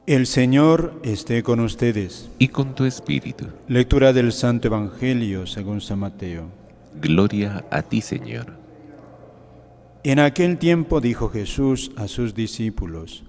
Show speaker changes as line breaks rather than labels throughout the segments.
El Señor esté con ustedes.
Y con tu espíritu.
Lectura del Santo Evangelio según San Mateo.
Gloria a ti, Señor.
En aquel tiempo dijo Jesús a sus discípulos: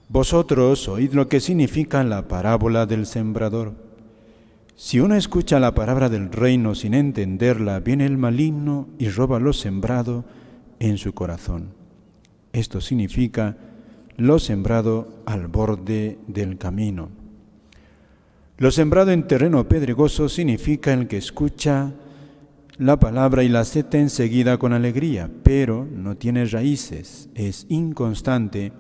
Vosotros oíd lo que significa la parábola del sembrador. Si uno escucha la palabra del reino sin entenderla, viene el maligno y roba lo sembrado en su corazón. Esto significa lo sembrado al borde del camino. Lo sembrado en terreno pedregoso significa el que escucha la palabra y la acepta enseguida con alegría, pero no tiene raíces, es inconstante,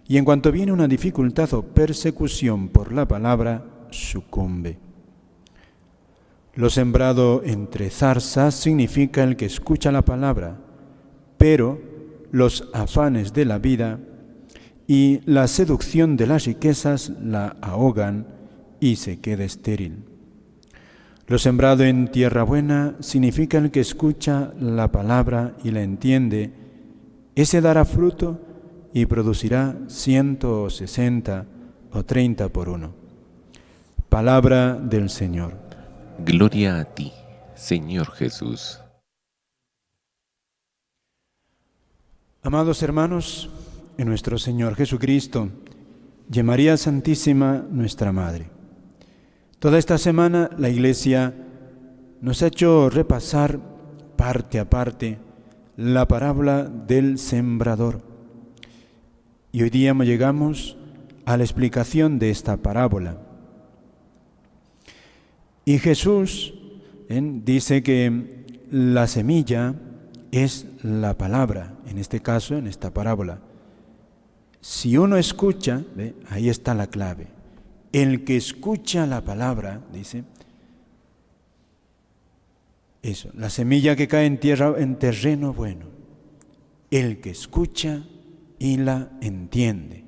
y en cuanto viene una dificultad o persecución por la palabra, sucumbe. Lo sembrado entre zarzas significa el que escucha la palabra, pero los afanes de la vida y la seducción de las riquezas la ahogan y se queda estéril. Lo sembrado en tierra buena significa el que escucha la palabra y la entiende. Ese dará fruto y producirá 160 o 30 por uno. Palabra del Señor.
Gloria a ti, Señor Jesús.
Amados hermanos, en nuestro Señor Jesucristo y en María Santísima, nuestra Madre. Toda esta semana la Iglesia nos ha hecho repasar parte a parte la parábola del sembrador. Y hoy día llegamos a la explicación de esta parábola. Y Jesús dice que la semilla es la palabra, en este caso, en esta parábola. Si uno escucha, ahí está la clave. El que escucha la palabra, dice, eso, la semilla que cae en terreno bueno. El que escucha y la entiende.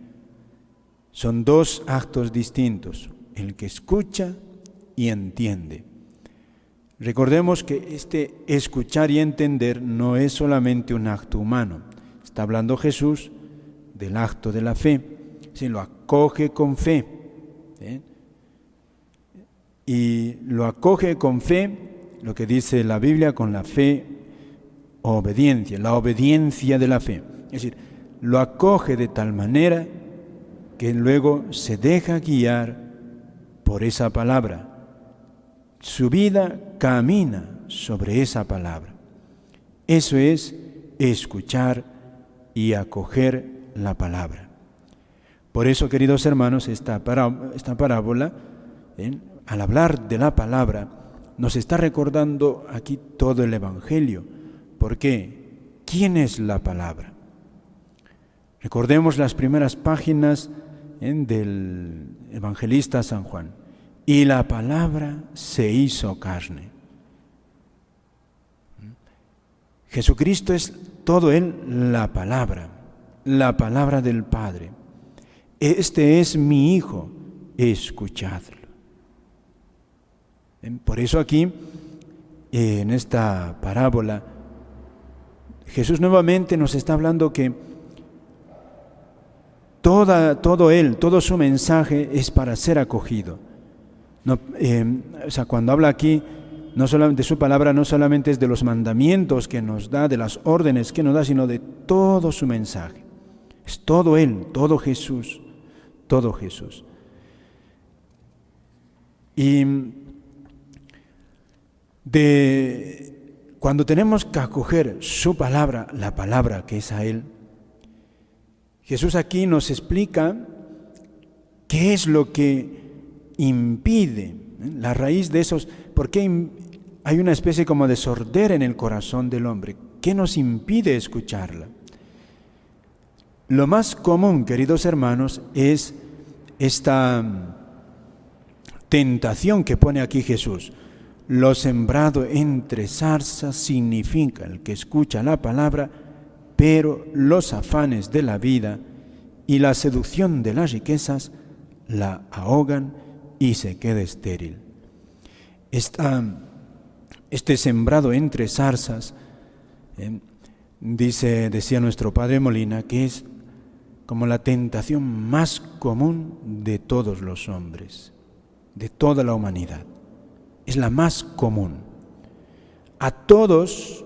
Son dos actos distintos, el que escucha y entiende. Recordemos que este escuchar y entender no es solamente un acto humano. Está hablando Jesús del acto de la fe, se lo acoge con fe. Y lo acoge con fe, lo que dice la Biblia, con la fe, obediencia, la obediencia de la fe. Es decir, lo acoge de tal manera que luego se deja guiar por esa palabra. Su vida camina sobre esa palabra. Eso es escuchar y acoger la palabra. Por eso, queridos hermanos, esta parábola, al hablar de la palabra, nos está recordando aquí todo el Evangelio. ¿Por qué? ¿Quién es la palabra? Recordemos las primeras páginas del evangelista San Juan. Y la palabra se hizo carne. Jesucristo es todo Él la palabra del Padre. Este es mi Hijo, escuchadlo. Por eso aquí, en esta parábola, Jesús nuevamente nos está hablando que todo su mensaje es para ser acogido. No, cuando habla aquí no solamente de su palabra, no solamente es de los mandamientos que nos da, de las órdenes que nos da, sino de todo su mensaje. Es todo Él, todo Jesús. Y cuando tenemos que acoger su palabra, la palabra que es a Él, Jesús aquí nos explica qué es lo que impide, la raíz de esos, por qué hay una especie como de sordera en el corazón del hombre. ¿Qué nos impide escucharla? Lo más común, queridos hermanos, es esta tentación que pone aquí Jesús. Lo sembrado entre zarzas significa el que escucha la palabra, pero los afanes de la vida y la seducción de las riquezas la ahogan y se queda estéril. Este sembrado entre zarzas, decía nuestro padre Molina, que es como la tentación más común de todos los hombres, de toda la humanidad. Es la más común. A todos,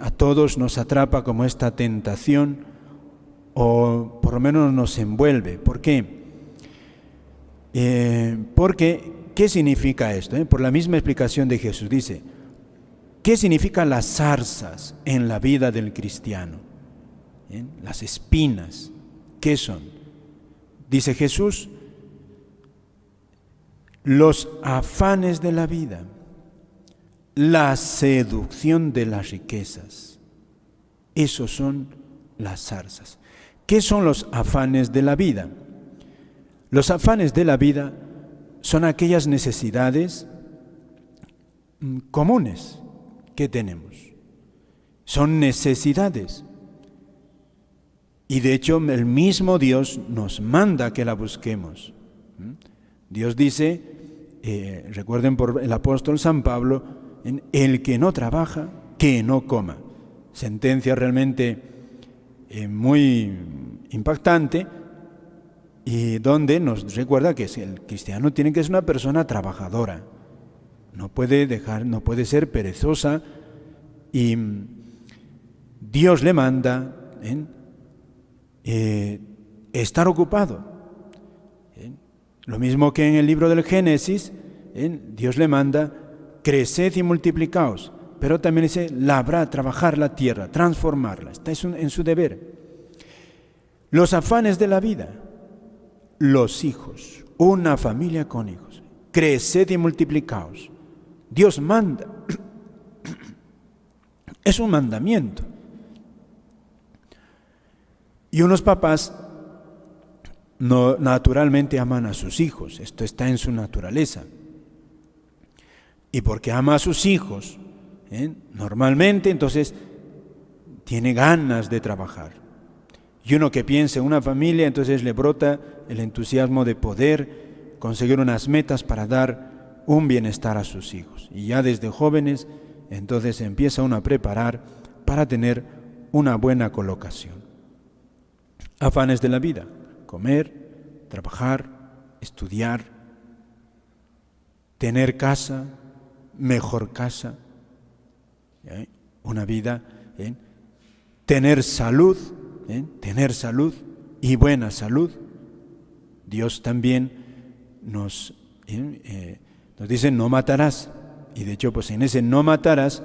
a todos nos atrapa como esta tentación, o por lo menos nos envuelve. ¿Por qué? Porque, ¿qué significa esto? Por la misma explicación de Jesús, dice, ¿qué significan las zarzas en la vida del cristiano? Las espinas, ¿qué son? Dice Jesús, los afanes de la vida, la seducción de las riquezas. Esos son las zarzas. ¿Qué son los afanes de la vida? Los afanes de la vida son aquellas necesidades comunes que tenemos. Son necesidades. Y de hecho el mismo Dios nos manda que la busquemos. Dios dice, recuerden por el apóstol San Pablo, el que no trabaja, que no coma. Sentencia realmente muy impactante, y donde nos recuerda que el cristiano tiene que ser una persona trabajadora. No puede ser perezosa, y Dios le manda estar ocupado. Lo mismo que en el libro del Génesis, Dios le manda, creced y multiplicaos, pero también dice, labrar, trabajar la tierra, transformarla, está en su deber. Los afanes de la vida, los hijos, una familia con hijos, creced y multiplicaos. Dios manda, es un mandamiento. Y unos papás no, naturalmente aman a sus hijos, esto está en su naturaleza. Y porque ama a sus hijos, normalmente entonces tiene ganas de trabajar. Y uno que piensa en una familia, entonces le brota el entusiasmo de poder conseguir unas metas para dar un bienestar a sus hijos. Y ya desde jóvenes, entonces empieza uno a preparar para tener una buena colocación. Afanes de la vida, comer, trabajar, estudiar, tener casa, mejor casa, una vida, tener salud y buena salud. Dios también nos dice no matarás, y de hecho pues en ese no matarás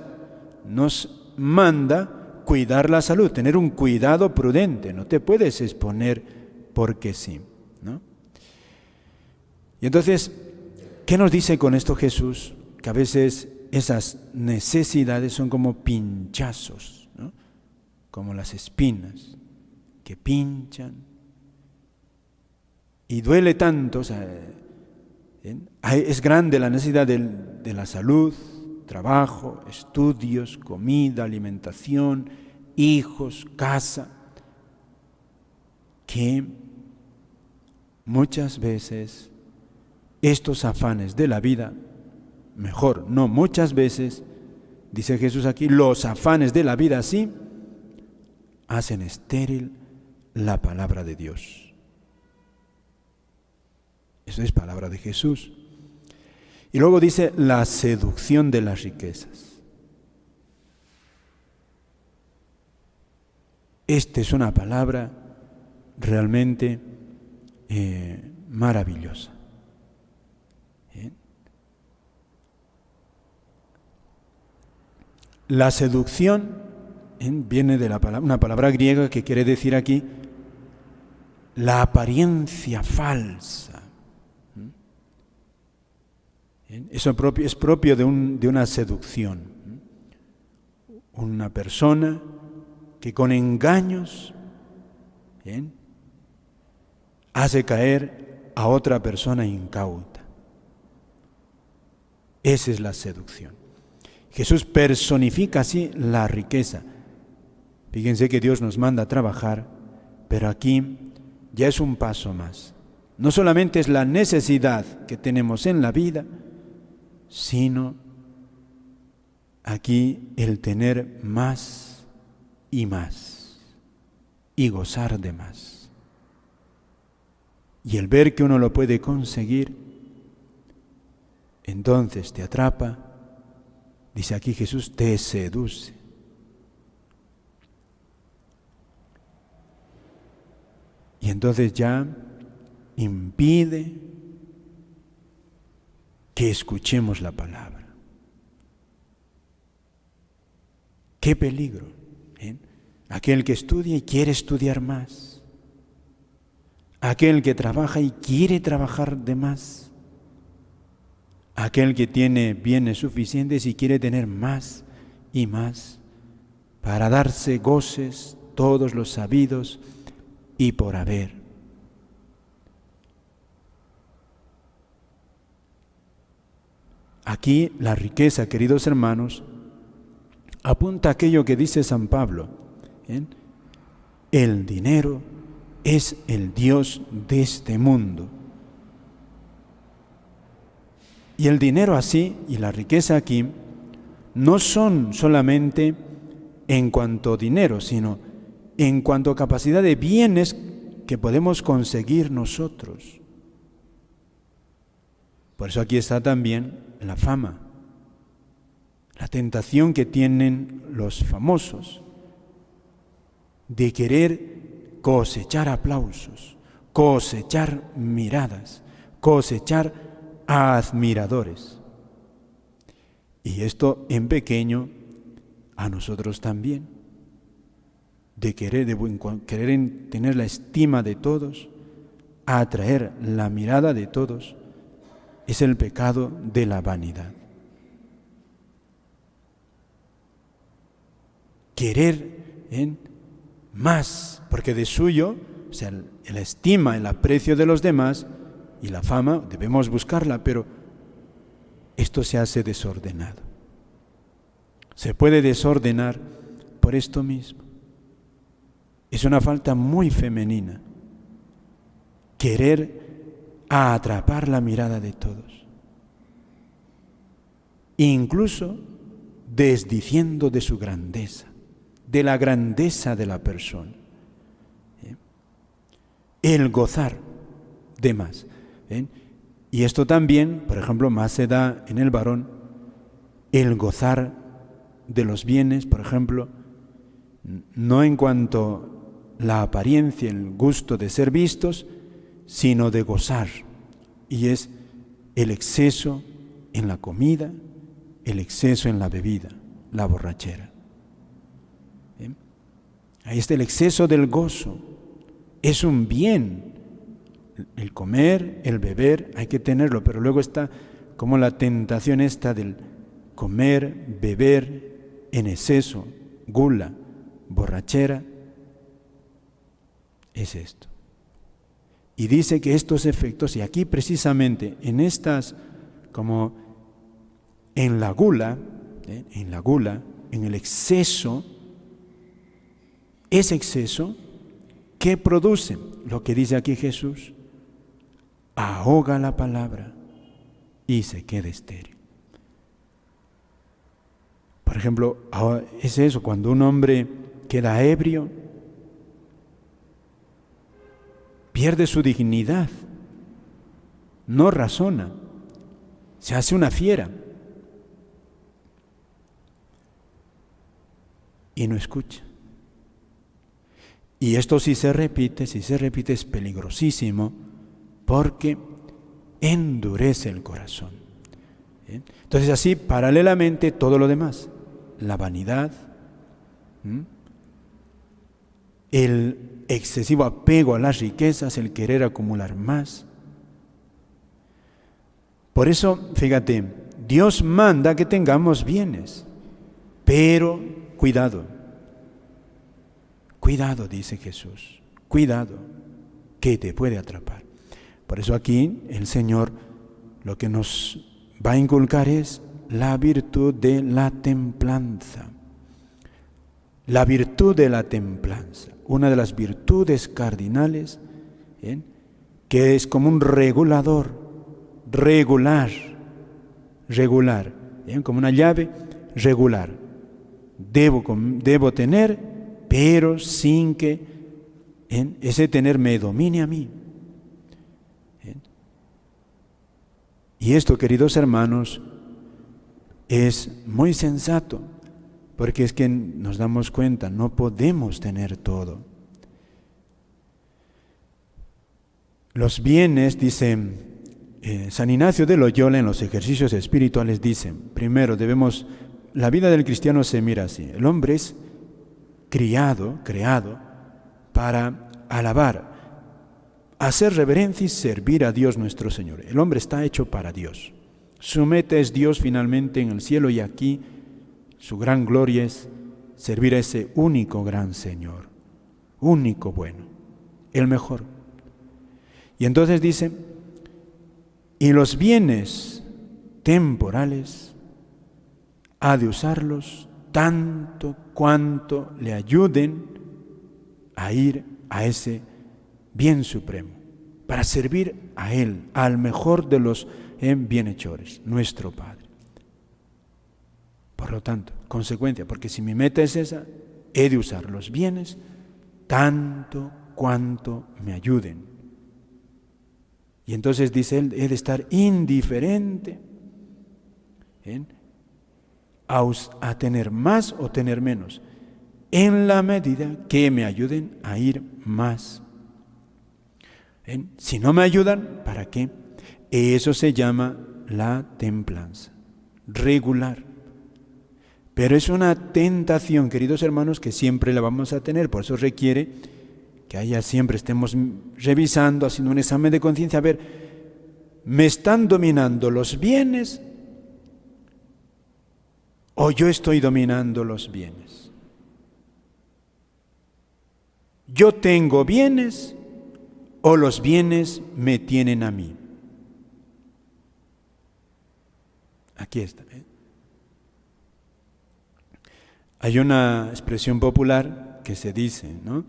nos manda cuidar la salud, tener un cuidado prudente, no te puedes exponer porque sí, ¿no? Y entonces, ¿qué nos dice con esto Jesús? Que a veces esas necesidades son como pinchazos, ¿no? Como las espinas que pinchan y duele tanto, o sea, es grande la necesidad de la salud, trabajo, estudios, comida, alimentación, hijos, casa, que muchas veces estos afanes de la vida, mejor, no muchas veces, dice Jesús aquí, los afanes de la vida sí hacen estéril la palabra de Dios. Eso es palabra de Jesús. Y luego dice la seducción de las riquezas. Esta es una palabra realmente maravillosa. La seducción viene de una palabra griega que quiere decir aquí la apariencia falsa. Eso es propio de una seducción. Una persona que con engaños hace caer a otra persona incauta. Esa es la seducción. Jesús personifica así la riqueza. Fíjense que Dios nos manda a trabajar, pero aquí ya es un paso más. No solamente es la necesidad que tenemos en la vida, sino aquí el tener más y más. y gozar de más. Y el ver que uno lo puede conseguir, entonces te atrapa, dice aquí Jesús, te seduce. Y entonces ya impide que escuchemos la palabra. ¡Qué peligro! Aquel que estudia y quiere estudiar más. Aquel que trabaja y quiere trabajar de más. Aquel que tiene bienes suficientes y quiere tener más y más para darse goces todos los sabidos y por haber. Aquí la riqueza, queridos hermanos, apunta a aquello que dice San Pablo. El dinero es el Dios de este mundo. Y el dinero así, y la riqueza aquí, no son solamente en cuanto a dinero, sino en cuanto a capacidad de bienes que podemos conseguir nosotros. Por eso aquí está también la fama, la tentación que tienen los famosos de querer cosechar aplausos, cosechar miradas, cosechar admiradores. Y esto en pequeño a nosotros también, de querer tener la estima de todos, atraer la mirada de todos, es el pecado de la vanidad. Querer más, porque de suyo, o sea, la estima, el aprecio de los demás y la fama, debemos buscarla, pero esto se hace desordenado. Se puede desordenar por esto mismo. Es una falta muy femenina, querer atrapar la mirada de todos, incluso desdiciendo de su grandeza, de la grandeza de la persona. El gozar de más. Y esto también, por ejemplo, más se da en el varón, el gozar de los bienes, por ejemplo, no en cuanto la apariencia, el gusto de ser vistos, sino de gozar. Y es el exceso en la comida, el exceso en la bebida, la borrachera. Ahí está el exceso del gozo. Es un bien. El comer, el beber, hay que tenerlo, pero luego está como la tentación esta del comer, beber en exceso, gula, borrachera. Es esto. Y dice que estos efectos, y aquí precisamente en estas, como en la gula, en el exceso, ese exceso, ¿qué produce? Lo que dice aquí Jesús, ahoga la palabra y se queda estéril. Por ejemplo, es eso, cuando un hombre queda ebrio, pierde su dignidad, no razona, se hace una fiera y no escucha. Y esto si se repite es peligrosísimo porque endurece el corazón. Entonces así paralelamente todo lo demás, la vanidad, el excesivo apego a las riquezas, el querer acumular más. Por eso, fíjate, Dios manda que tengamos bienes, pero cuidado, dice Jesús, cuidado, que te puede atrapar. Por eso aquí el Señor lo que nos va a inculcar es la virtud de la templanza. La virtud de la templanza, una de las virtudes cardinales, que es como un regulador, regular, como una llave regular. Debo tener, pero sin que ese tener me domine a mí. Y esto, queridos hermanos, es muy sensato, porque es que nos damos cuenta, no podemos tener todo. Los bienes, dice San Ignacio de Loyola en los ejercicios espirituales, dice, primero la vida del cristiano se mira así, el hombre es creado para alabar, hacer reverencia y servir a Dios nuestro Señor. El hombre está hecho para Dios. Su meta es Dios finalmente en el cielo, y aquí su gran gloria es servir a ese único gran Señor, único bueno, el mejor. Y entonces dice, y los bienes temporales ha de usarlos tanto cuanto le ayuden a ir a ese bien supremo, para servir a Él, al mejor de los bienhechores, nuestro Padre. Por lo tanto, consecuencia, porque si mi meta es esa, he de usar los bienes tanto cuanto me ayuden. Y entonces dice él, he de estar indiferente a tener más o tener menos, en la medida que me ayuden a ir más. Si no me ayudan, ¿para qué? Eso se llama la templanza, regular. Pero es una tentación, queridos hermanos, que siempre la vamos a tener. Por eso requiere que siempre estemos revisando, haciendo un examen de conciencia. A ver, ¿me están dominando los bienes o yo estoy dominando los bienes? ¿Yo tengo bienes o los bienes me tienen a mí? Aquí está. Hay una expresión popular que se dice, ¿no?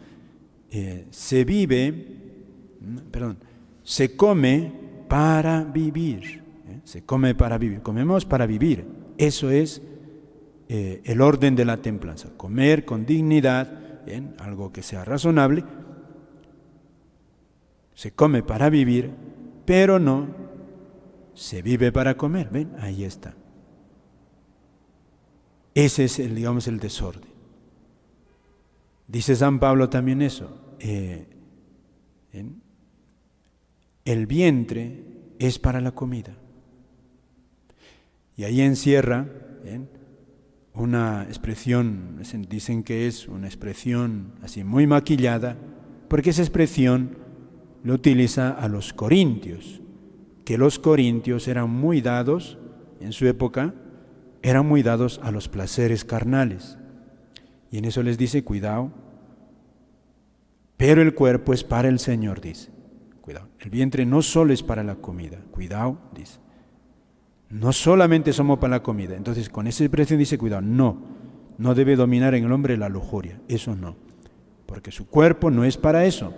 Se come para vivir. Se come para vivir. Comemos para vivir. Eso es el orden de la templanza. Comer con dignidad, algo que sea razonable. Se come para vivir, pero no se vive para comer. ¿Ven? Ahí está. Ese es el desorden. Dice San Pablo también eso. El vientre es para la comida. Y ahí encierra una expresión, dicen que es una expresión así muy maquillada, porque esa expresión lo utiliza a los corintios, que los corintios eran muy dados, en su época, eran muy dados a los placeres carnales. Y en eso les dice, cuidado, pero el cuerpo es para el Señor, dice. Cuidado, el vientre no solo es para la comida, cuidado, dice. No solamente somos para la comida. Entonces, con esa expresión dice, cuidado, no debe dominar en el hombre la lujuria, eso no. Porque su cuerpo no es para eso,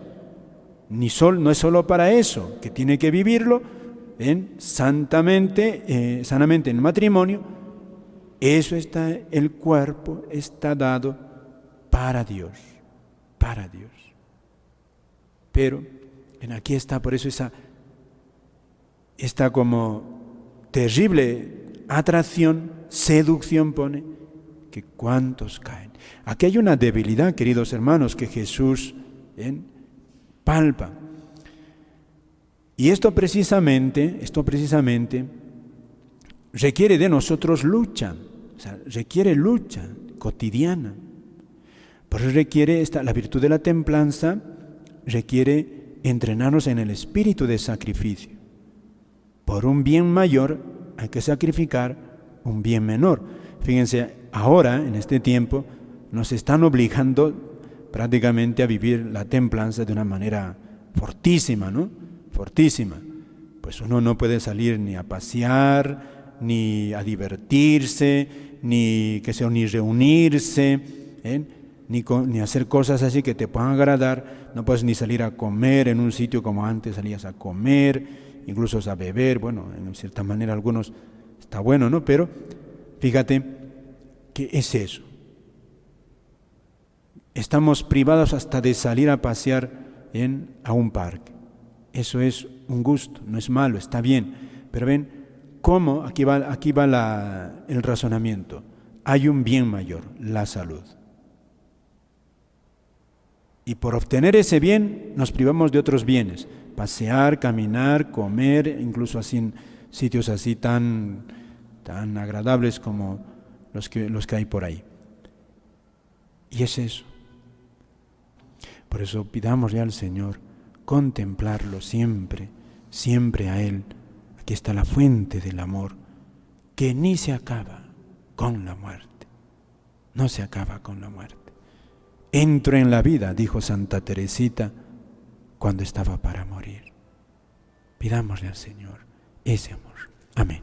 no es solo para eso, que tiene que vivirlo sanamente en el matrimonio. Eso el cuerpo está dado para Dios, para Dios. Pero aquí está, por eso esta como terrible atracción, seducción pone, que cuántos caen. Aquí hay una debilidad, queridos hermanos, que Jesús palpa. Y esto precisamente requiere de nosotros lucha, requiere lucha cotidiana. Por eso requiere la virtud de la templanza, requiere entrenarnos en el espíritu de sacrificio. Por un bien mayor hay que sacrificar un bien menor. Fíjense, ahora, en este tiempo, nos están obligando prácticamente a vivir la templanza de una manera fortísima, ¿no? Fortísima. Pues uno no puede salir ni a pasear, ni a divertirse, ni reunirse, ni hacer cosas así que te puedan agradar. No puedes ni salir a comer en un sitio como antes salías a comer, incluso a beber. Bueno, en cierta manera algunos está bueno, ¿no? Pero fíjate que es eso. Estamos privados hasta de salir a pasear a un parque. Eso es un gusto, no es malo, está bien. Pero ven, ¿cómo? Aquí va el razonamiento. Hay un bien mayor, la salud. Y por obtener ese bien nos privamos de otros bienes. Pasear, caminar, comer, incluso así en sitios así tan agradables como los que hay por ahí. Y es eso. Por eso pidámosle al Señor contemplarlo siempre, siempre a Él. Aquí está la fuente del amor, que ni se acaba con la muerte. No se acaba con la muerte. Entro en la vida, dijo Santa Teresita, cuando estaba para morir. Pidámosle al Señor ese amor. Amén.